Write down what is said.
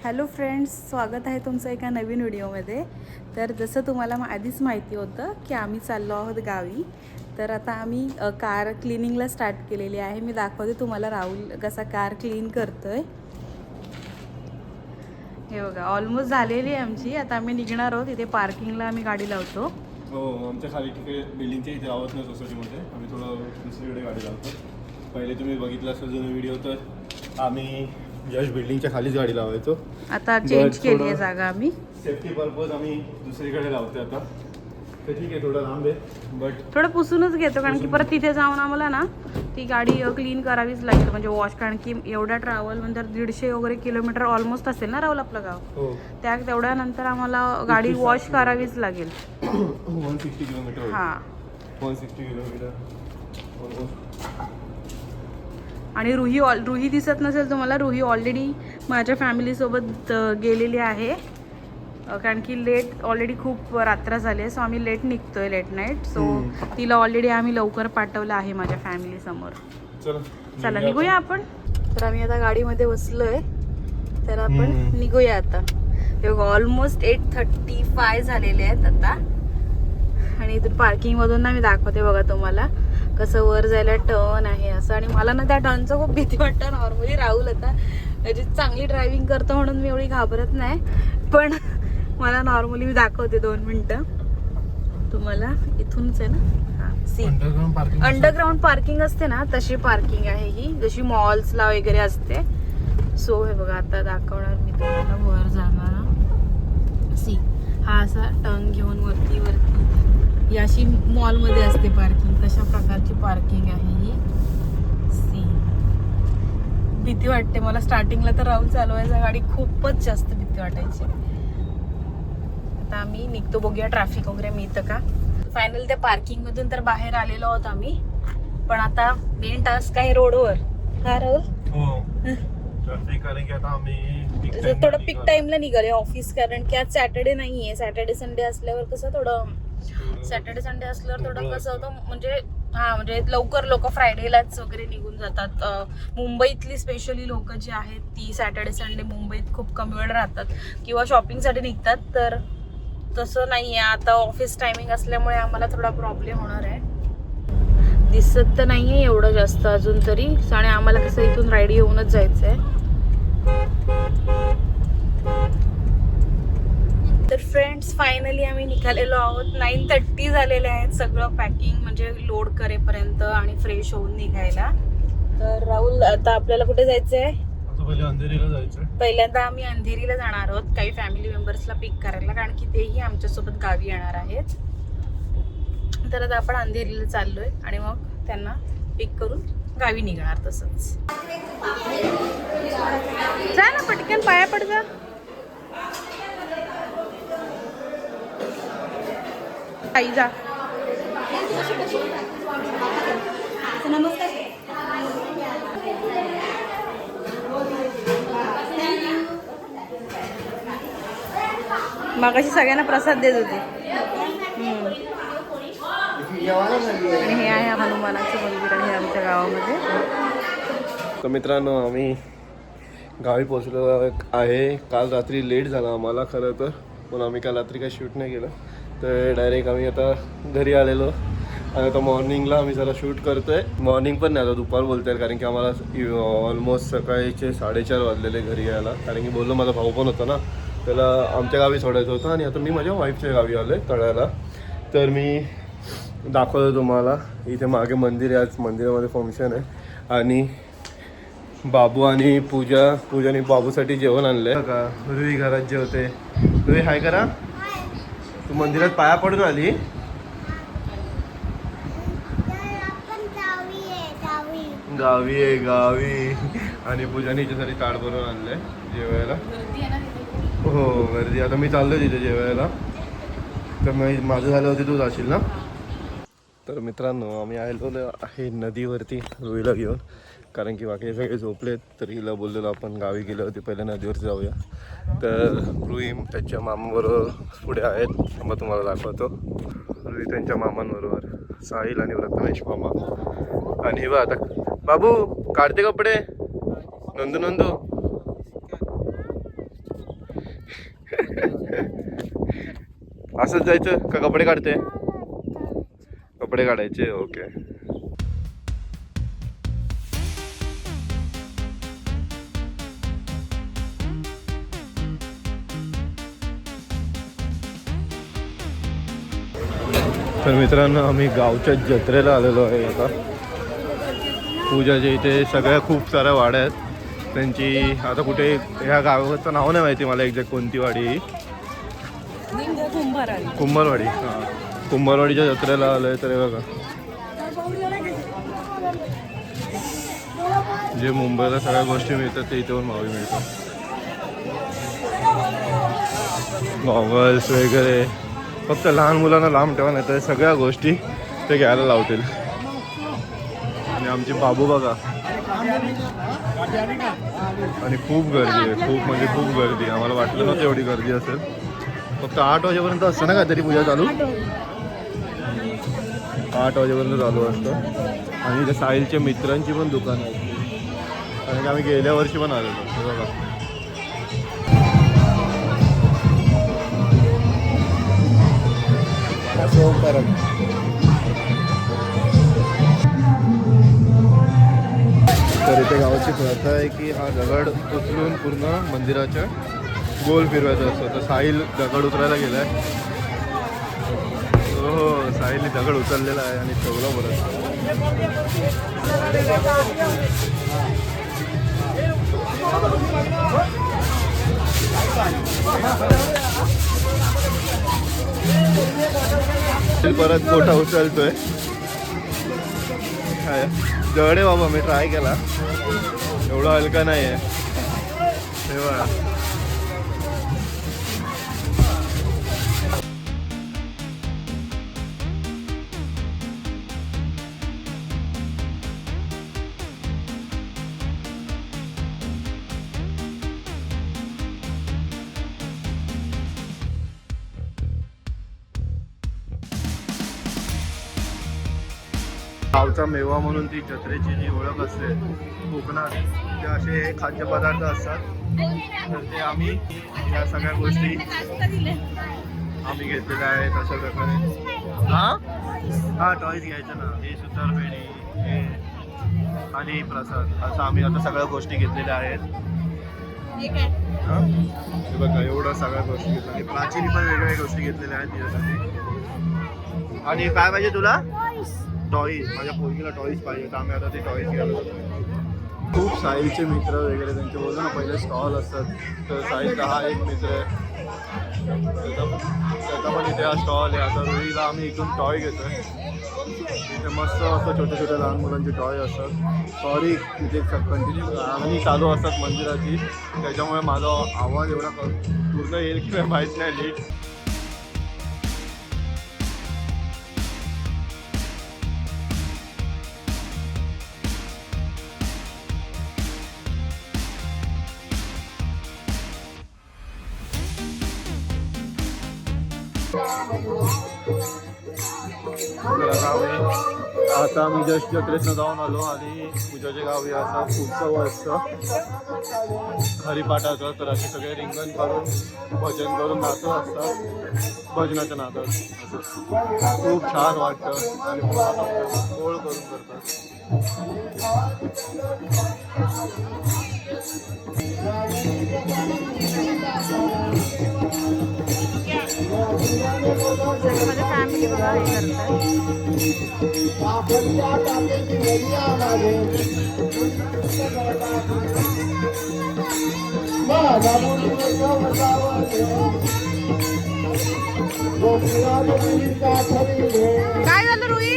Hello friends, स्वागत आहे तुमचं एका नवीन व्हिडिओमध्ये. तर जसं तुम्हाला आधीच माहिती होतं की आम्ही चाललो आहोत गावी. तर आता आम्ही कार क्लिनिंगला स्टार्ट केलेली आहे. मी दाखवते तुम्हाला राहुल कसा कार क्लीन करतोय. हे बघा, ऑलमोस्ट झालेली आहे आमची. आता आम्ही निघणार आहोत. इथे पार्किंगला आम्ही गाडी लावतो. हो, आमच्या खाली तिकडे बिल्डिंगच्या इथे आवत नाही सोसायटीमध्ये. आम्ही थोडं दुसरीकडे गाडी लावतो. पहिले तुम्ही बघितलं असेल जुना व्हिडिओ, तर आम्ही जस्ट बिल्डिंगच्या खालीच गाडी लावायचो. आता चेंज केली आहे जागा आम्ही. सेफ्टी पर्पज आम्ही दुसरीकडे लावतो आता. तर ठीक आहे, थोडं लांब आहे बट थोडं पुसूनच घेतो, कारण की परत तिथे जाऊन आम्हाला ना ती गाडी क्लीन करावीच लागेल, म्हणजे वॉश. कारण की एवढा ट्रॅव्हल म्हणजे 150 वगैरे किलोमीटर ऑलमोस्ट असेल ना राहुल आपलं गाव. हो, तेवढ्यानंतर आम्हाला गाडी वॉश करावीच लागेल. 160 किलोमीटर. हां, 160 किलोमीटर. आणि रुही दिसत नसेल तुम्हाला. रुही ऑलरेडी माझ्या फॅमिलीसोबत गेलेली आहे, कारण की लेट ऑलरेडी खूप रात्र झाली आहे. सो आम्ही लेट निघतोय, लेट नाईट. सो तिला ऑलरेडी आम्ही लवकर पाठवलं आहे माझ्या फॅमिलीसमोर. चला निघूया आपण. तर आम्ही आता गाडीमध्ये बसलोय, तर आपण निघूया आता. ऑलमोस्ट 8:35 झालेले आहेत आता. आणि इथून पार्किंगमधून ना मी दाखवते बघा तुम्हाला कसं वर जायला टर्न आहे असं. आणि मला ना त्या टर्नचं खूप भीती वाटतं. नॉर्मली राहुल आता म्हणजे चांगली ड्रायव्हिंग करतो म्हणून मी एवढी घाबरत नाही, पण मला नॉर्मली मी दाखवते 2 मिनटं तुम्हाला. इथूनच आहे ना. हां, सी अंडरग्राऊंड पार्किंग असते ना, तशी पार्किंग आहे ही, जशी मॉल्सला वगैरे असते. सो हे बघा, आता दाखवणार मी तुम्हाला वर जाणार. सी, हा असा टर्न घेऊन वरती याशी मॉलमध्ये असते पार्किंग, तशा प्रकारची पार्किंग आहे ही. सी, भीती वाटते मला स्टार्टिंगला. तर राहुल चालवायचा गाडी खूपच जास्त भीती वाटायची. आता आम्ही निघतो, बघूया ट्रॅफिक वगैरे मिळतं का. फायनल त्या पार्किंग मधून तर बाहेर आलेलो आहोत आम्ही. पण आता मेन टास्क आहे रोडवर. हा राहुल, हो, ट्रॅफिक. कारण की आता आम्ही थोडं पिक टाइमला निघाले ऑफिस, कारण की आज सॅटर्डे नाहीये. सॅटर्डे संडे असल्यावर कसं थोडं, सॅटर्डे संडे असल्यावर थोडं कसं होतं, म्हणजे लवकर लोक फ्रायडेलाच वगैरे निघून जातात. मुंबईतली स्पेशली लोक जी आहेत ती सॅटर्डे संडे मुंबईत खूप कमी वेळ राहतात किंवा शॉपिंगसाठी निघतात. तर तसं नाही आहे आता. ऑफिस टायमिंग असल्यामुळे आम्हाला थोडा प्रॉब्लेम होणार आहे. दिसत तर नाही आहे एवढं जास्त अजून तरी. आणि आम्हाला कसं इथून राईड येऊनच जायचं आहे. तर फ्रेंड्स, फायनली आम्ही निघालेलो आहोत. 9:30 झालेले आहेत. सगळं पॅकिंग म्हणजे लोड करेपर्यंत आणि फ्रेश होऊन निघायला. तर राहुल, आता आपल्याला कुठे जायचं आहे? अंधेरीला जायचं. पहिल्यांदा आम्ही अंधेरीला जाणार आहोत काही फॅमिली मेंबर्सला पिक करायला, कारण की तेही आमच्यासोबत गावी येणार आहेत. तर आता आपण अंधेरीला चाललोय आणि मग त्यांना पिक करून गावी निघणार. तसंच जा ना, पटकन पाया पड जा. आई जा. मगाशी सगळ्यांना प्रसाद देत होते. आणि हे आहे हनुमानाचं मंदिर आहे आमच्या गावामध्ये. तर मित्रांनो, आम्ही गावी पोहोचलो आहे. काल रात्री लेट झाला आम्हाला खरं तर, पण आम्ही काल रात्री काही शूट नाही केलं. तर डायरेक्ट आम्ही आता घरी आलेलो. आणि आता मॉर्निंगला आम्ही जरा शूट करतो आहे. मॉर्निंग पण नाही, आता दुपार बोलतो आहे, कारण की आम्हाला ऑलमोस्ट सकाळीचे 4:30 वाजलेले घरी यायला. कारण की बोललो माझा भाऊ पण होता ना, त्याला आमच्या गावी सोडायचं होतं. आणि आता मी माझ्या वाईफच्या गावी आलो आहे तळ्याला. तर मी दाखवतो तुम्हाला. इथे मागे मंदिर आहे, आज मंदिरामध्ये फंक्शन आहे. आणि बाबू आणि पूजाने बाबूसाठी जेवण आणलं आहे का. रुई घरात जेवते. रुई हाय करा. तू मंदिरात पाया पडून आली. गावी आहे गावी. आणि पूजाने हिच्यासाठी ताट भरून आणलंय जेवायला. हो, गर्दी. आता मी चाललोय तिथे जेवायला. तर माझं झालं होते, तू जाशील ना. तर मित्रांनो, आम्ही आलो आहे नदीवरती रुईला घेऊन, कारण की बाकी सगळे झोपलेत. तर हिला बोललेलो आपण गावी गेले होते, पहिल्या नदीवरती जाऊया. तर रुई त्यांच्या मामाबरोबर पुढे आहेत. मग तुम्हाला दाखवतो. रुई त्यांच्या मामांबरोबर, साहिल आणि प्रथमेश मामा. आणि बा आता बाबू काढते कपडे. नंदू असंच जायचं का कपडे काढते? कपडे काढायचे, ओके. तर मित्रांनो आम्ही गावच्या जत्रेला आलेलो आहे आता. पूजाच्या इथे सगळ्या खूप साऱ्या वाड्या आहेत त्यांची. आता कुठे ह्या गावाचं नाव नाही माहिती मला एक्झॅक्ट कोणती वाडी ही. कुंभारवाडी. हां, कुंभारवाडीच्या जत्रेला आलो आहे. तर हे बघा जे मुंबईला सगळ्या गोष्टी मिळतात ते इथे पण मावी मिळतात. गॉगल्स वगैरे. फक्त लहान मुलांना लांब ठेवा, नाही तर सगळ्या गोष्टी ते घ्यायला लावतील. आणि आमची बाबू बघा. आणि खूप गर्दी आहे, खूप म्हणजे खूप गर्दी. आम्हाला वाटलं नव्हतं एवढी गर्दी असेल. फक्त 8 वाजेपर्यंत असतं ना काहीतरी पूजा चालू. 8 वाजेपर्यंत चालू असतं. आणि त्या साहिलच्या मित्रांची पण दुकानं आहेत. कारण की आम्ही गेल्या वर्षी पण आलेलो. बघा तर इथे गावाची प्रथा आहे की हा दगड उचलून पूर्ण मंदिराच्या गोल फिरवायचा असतो. तर साहिल दगड उचलायला गेलाय. हो, साहिलने दगड उचललेला आहे आणि ठेवला बरं. परत मोठा उचलतोय. जड आहे बाबा, मी ट्राय केला. एवढा हलका नाही आहे. तेव्हा गावचा मेवा म्हणून ती जत्रेची जी ओळख असते कोकणात, ते असे खाद्यपदार्थ असतात. तर ते आम्ही या सगळ्या गोष्टी आम्ही घेतलेल्या आहेत अशा प्रकारे. हां टॉईज घ्यायचं ना. हे सुतार फेणी, हे आणि प्रसाद, असं आम्ही आता सगळ्या गोष्टी घेतलेल्या आहेत. हे बघा एवढं सगळ्या गोष्टी घेतल्या. आणि प्राचीनी पण वेगवेगळ्या गोष्टी घेतलेल्या आहेत तिच्यासाठी. आणि काय पाहिजे तुला? टॉईज. माझ्या पोरगीला टॉईज पाहिजे, तर आम्ही आता ते टॉईज घ्यायला जातो. खूप साहिलचे मित्र वगैरे त्यांचे बोलतो ना पहिले स्टॉल असतात. तर साहिलचा हा एक मित्र आहे, त्याचा पण इथे हा स्टॉल आहे. आता रोहीला आम्ही इथून टॉय घेतोय. इथे मस्त असं छोटे छोटे लहान मुलांचे टॉय असतात. सॉरी तिथे कंटिन्यू गाणी चालू असतात मंदिराची, त्याच्यामुळे माझा आवाज एवढा पूर्ण येईल की माहीत नाही नीट. आता आम्ही जस्ट जत्रेतनं जाऊन आलो आणि पूजाच्या गावी असा उत्सव असतं हरिपाठाचं. तर असे सगळे रिंगण काढून भजन करून नाचत असतात. भजनाच्या नादात खूप छान वाटतं आणि गोळ करून करतात. माझ्या फॅमिली बघा हे करतात. काय झालं रोही?